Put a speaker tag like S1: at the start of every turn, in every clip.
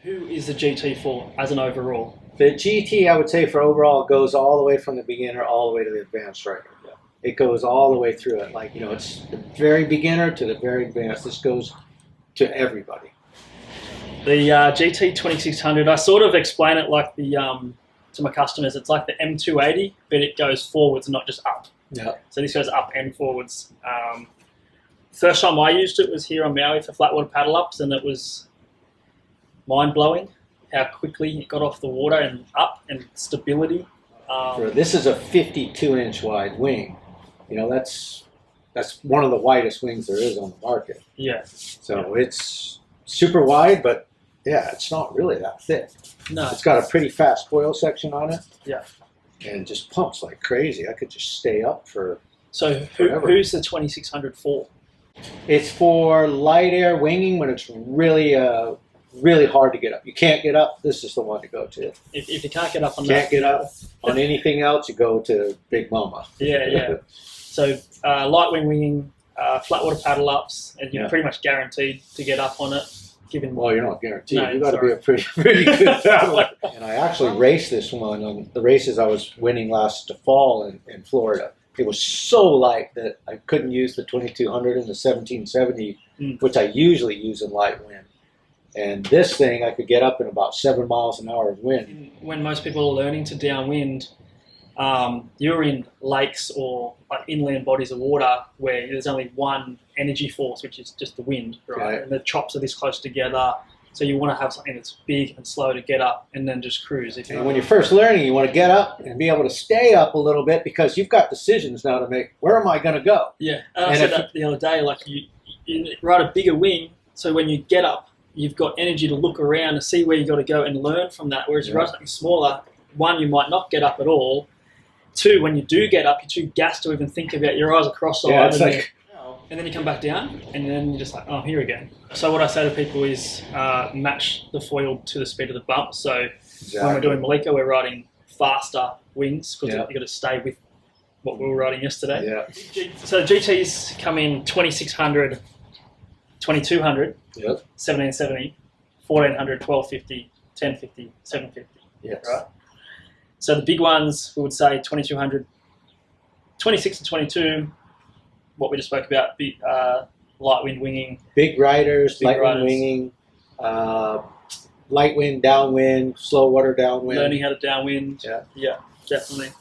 S1: Who is the GT for as an overall?
S2: The GT, I would say, for overall, goes all the way from the beginner all the way to the advanced rider.
S1: Yeah.
S2: It goes all the way through it. Like, it's the very beginner to the very advanced. This goes to everybody.
S1: The GT 2600, I sort of explain it like the to my customers. It's like the M280, but it goes forwards, not just up.
S2: Yeah.
S1: So this goes up and forwards. First time I used it was here on Maui for flat water paddle ups, and it was mind blowing how quickly it got off the water and up, and stability.
S2: This is a 52-inch wide wing. That's one of the widest wings there is on the market.
S1: Yeah.
S2: So it's super wide, but yeah, it's not really that thick.
S1: No.
S2: It's got a pretty fast coil section on it.
S1: Yeah.
S2: And it just pumps like crazy. I could just stay up for
S1: So
S2: forever.
S1: who's the 2600 for?
S2: It's for light air winging when it's really really hard to get up. You can't get up, this is the one to go to.
S1: If you can't get up on
S2: Can't get up on anything else, you go to Big Mama.
S1: Yeah. So light wing winging, flat water paddle ups, and you're pretty much guaranteed to get up on it.
S2: Well, you're not guaranteed.
S1: No,
S2: You've got to be a pretty good paddler. And I actually raced this one on the races I was winning last fall in Florida. It was so light that I couldn't use the 2200 and the 1770, which I usually use in light wind. And this thing, I could get up in about 7 miles an hour of wind.
S1: When most people are learning to downwind, you're in lakes or like inland bodies of water where there's only one energy force, which is just the wind, right?
S2: Okay.
S1: And the chops are this close together. So you want to have something that's big and slow to get up and then just cruise.
S2: And when you're first learning, you want to get up and be able to stay up a little bit because you've got decisions now to make. Where am I going to go?
S1: Yeah, and I said that the other day, like you ride a bigger wing, so when you get up, you've got energy to look around and see where you got to go and learn from that. Whereas you ride something smaller, one, you might not get up at all. Two, when you do get up, you're too gassed to even think about your eyes are cross-eyed.
S2: Yeah, it's like...
S1: And then you come back down, and then you're just like, oh, here again. So what I say to people is match the foil to the speed of the bump. So when we're doing Malika, we're riding faster wings because you've got to stay with what we were riding yesterday.
S2: Yeah.
S1: So GTs come in 2600, 2200, 1770, 1400, 1250, 1050, 750.
S2: Yes.
S1: Right? So the big ones, we would say 2200, 26 to 22, what we just spoke about, light wind winging.
S2: Big riders, light wind winging, light wind, downwind, slow water downwind.
S1: Learning how to downwind.
S2: Yeah,
S1: definitely.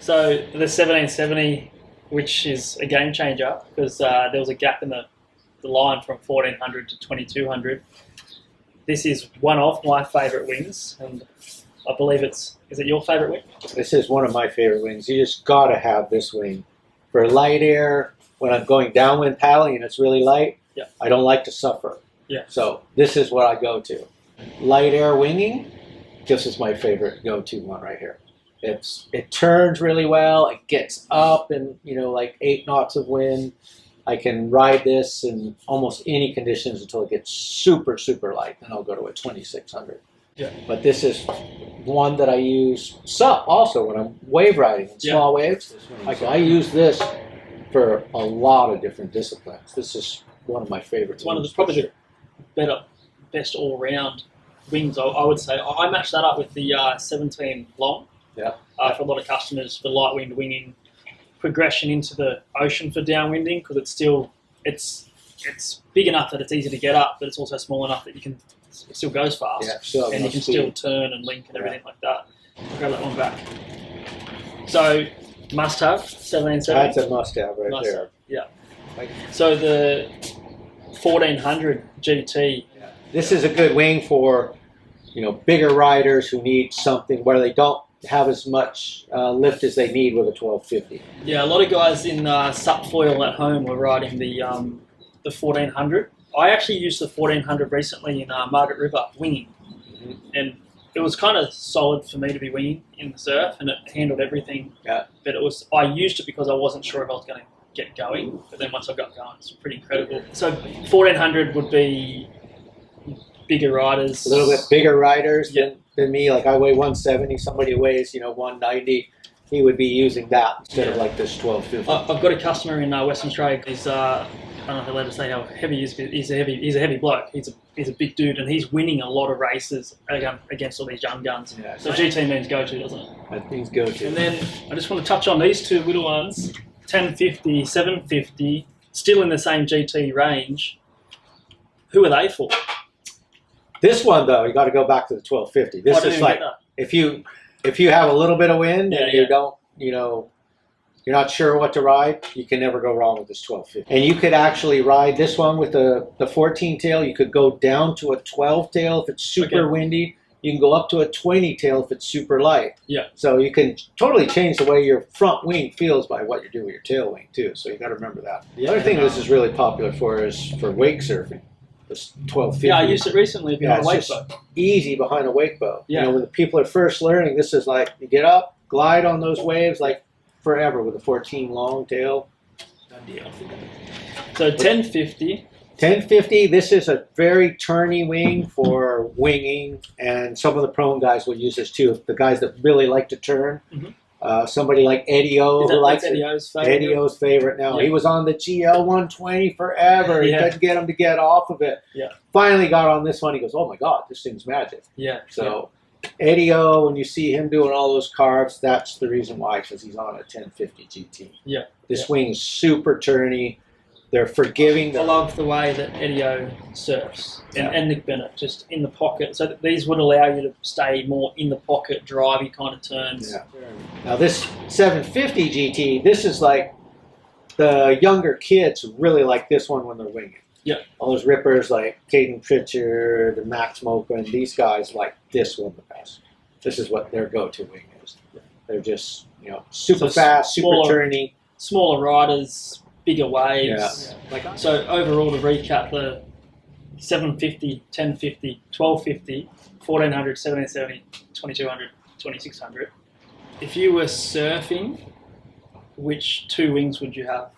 S1: So the 1770, which is a game changer because there was a gap in the line from 1400 to 2200. This is one of my favourite wings, and I believe is it your favourite wing?
S2: This is one of my favorite wings. You just got to have this wing. For light air, when I'm going downwind paddling and it's really light, I don't like to suffer.
S1: Yeah.
S2: So this is what I go to. Light air winging, this is my favorite go-to one right here. It turns really well. It gets up in like 8 knots of wind. I can ride this in almost any conditions until it gets super, super light. Then I'll go to a 2600.
S1: Yeah.
S2: But this is one that I use also when I'm wave riding in small waves. I use this for a lot of different disciplines. This is one of my favorites.
S1: It's one of the probably the best all-round wings, I would say. I matched that up with the 17 long.
S2: Yeah.
S1: For a lot of customers for light wind winging, progression into the ocean for downwinding because it's big enough that it's easy to get up, but it's also small enough that it still goes fast, and you can still turn and link and everything like that. Grab that one back. So must have 1770.
S2: That's a must have right there.
S1: Yeah. So the 1400 GT.
S2: Yeah. This is a good wing for bigger riders who need something where they don't have as much lift as they need with a 1250.
S1: Yeah, a lot of guys in SUP foil at home were riding the 1400. I actually used the 1400 recently in Margaret River winging, and it was kind of solid for me to be winging in the surf, and it handled everything.
S2: Yeah.
S1: But I used it because I wasn't sure if I was going to get going, but then once I got going, it's pretty incredible. So 1400 would be bigger riders.
S2: A little bit bigger riders than me. Like I weigh 170, somebody weighs 190. He would be using that instead of like this 1250.
S1: I've got a customer in Western Australia. He's I don't know if they're allowed to say how heavy he is, but he's a heavy bloke. He's a big dude, and he's winning a lot of races against all these young guns.
S2: Yeah,
S1: So GT means go-to, doesn't it?
S2: I think go-to.
S1: And then I just want to touch on these two little ones, 1050, 750, still in the same GT range. Who are they for?
S2: This one though, you got to go back to the 1250. This is like if you have a little bit of wind and you don't, you're not sure what to ride, you can never go wrong with this 1250. And you could actually ride this one with the 14 tail. You could go down to a 12 tail if it's super windy. You can go up to a 20 tail if it's super light.
S1: Yeah.
S2: So you can totally change the way your front wing feels by what you do with your tail wing too. So you got to remember that. The other thing this is really popular for is for wake surfing. This 1250.
S1: Yeah, I used it recently behind a wake
S2: it's
S1: boat.
S2: just easy behind a wake boat.
S1: Yeah.
S2: When the people are first learning, this is like you get up, glide on those waves like forever with a 14 long tail. Done deal.
S1: So 1050.
S2: 1050, this is a very turny wing for winging, and some of the prone guys will use this too. The guys that really like to turn.
S1: Mhm.
S2: Somebody like Eddie O who likes
S1: Eddie
S2: it.
S1: O's favorite?
S2: Eddie O's favorite now.
S1: Yeah.
S2: He was on the GL 120 forever. He
S1: Yeah.
S2: couldn't get him to get off of it.
S1: Yeah.
S2: Finally got on this one. He goes, oh my God, this thing's magic.
S1: Yeah.
S2: So Eddie O, when you see him doing all those carves, that's the reason why, because he's on a 1050 GT.
S1: Yeah.
S2: This wing is super turny. They're forgiving.
S1: I love the way that Eddie O surfs and Nick Bennett, just in the pocket. So that these would allow you to stay more in the pocket, drivey kind of turns.
S2: Yeah. Now this 750 GT, this is like the younger kids really like this one when they're winging.
S1: Yeah.
S2: All those rippers like Caden Pritchard and Max Mocha and these guys like this one the best. This is what their go-to wing is. They're just, super fast, super turny.
S1: Smaller riders, bigger waves.
S2: Yeah.
S1: So overall, to recap, the 750, 1050, 1250, 1400, 1770, 2200, 2600. If you were surfing, which two wings would you have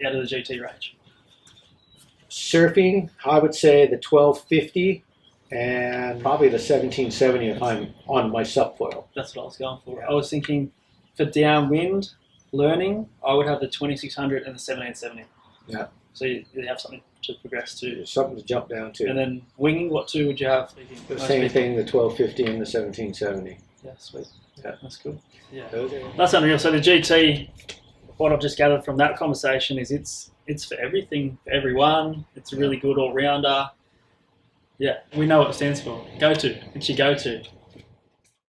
S1: out of the GT range?
S2: Surfing, I would say the 1250 and probably the 1770 if I'm on my subfoil.
S1: That's what I was going for.
S2: Yeah.
S1: I was thinking for downwind learning, I would have the 2600 and the 1770.
S2: Yeah.
S1: So you have something to progress to.
S2: There's something to jump down to.
S1: And then winging, what two would you have?
S2: The same thing, the 1250 and the 1770.
S1: Yeah, sweet.
S2: Yeah.
S1: That's cool. Yeah.
S2: Those are
S1: That's unreal. So the GT, what I've just gathered from that conversation is it's for everything, for everyone. It's a really good all-rounder. Yeah, we know what it stands for. Go-to. It's your go-to.